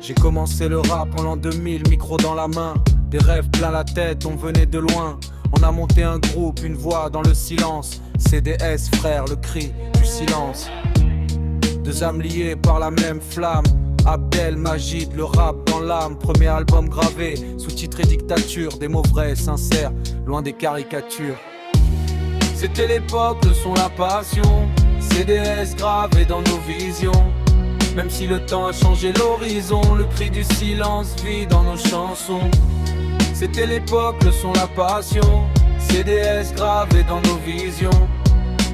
J'ai commencé le rap en l'an 2000, micro dans la main. Des rêves plein la tête, on venait de loin. On a monté un groupe, une voix dans le silence. CDS frère, le cri du silence. Deux âmes liées par la même flamme. Abdel, Majid, le rap dans l'âme. Premier album gravé, sous-titré dictature. Des mots vrais, sincères, loin des caricatures. C'était l'époque, le son, la passion. CDS gravé dans nos visions. Même si le temps a changé l'horizon, le cri du silence vit dans nos chansons. C'était l'époque, le son, la passion. CDS gravé dans nos visions.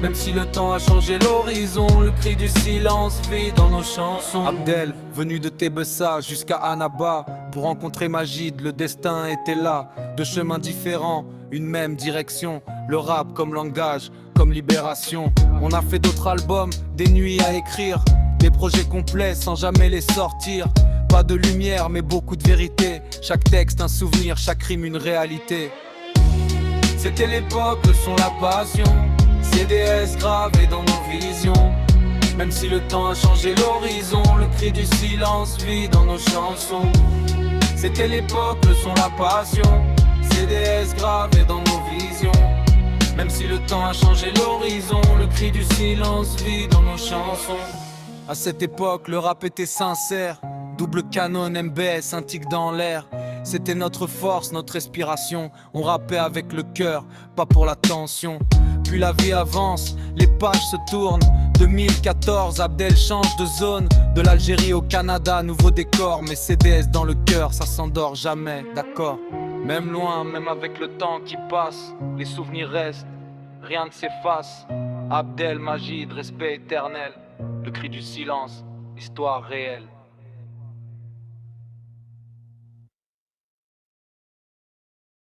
Même si le temps a changé l'horizon, le cri du silence vit dans nos chansons. Abdel, venu de Tébessa jusqu'à Annaba, pour rencontrer Majid, le destin était là. Deux chemins différents, une même direction. Le rap comme langage, comme libération. On a fait d'autres albums, des nuits à écrire. Des projets complets sans jamais les sortir. Pas de lumière mais beaucoup de vérité. Chaque texte un souvenir, chaque rime une réalité. C'était l'époque, le son, la passion. CDS gravé dans nos visions. Même si le temps a changé l'horizon, le cri du silence vit dans nos chansons. C'était l'époque, le son, la passion. CDS gravé dans nos visions. Même si le temps a changé l'horizon, le cri du silence vit dans nos chansons. À cette époque, le rap était sincère. Double canon, MBS, un tic dans l'air. C'était notre force, notre respiration. On rappait avec le cœur, pas pour la tension. Puis la vie avance, les pages se tournent. 2014, Abdel change de zone. De l'Algérie au Canada, nouveau décor. Mais CDS dans le cœur, ça s'endort jamais, d'accord. Même loin, même avec le temps qui passe, les souvenirs restent, rien ne s'efface. Abdel, Majid, respect éternel. Le cri du silence, histoire réelle.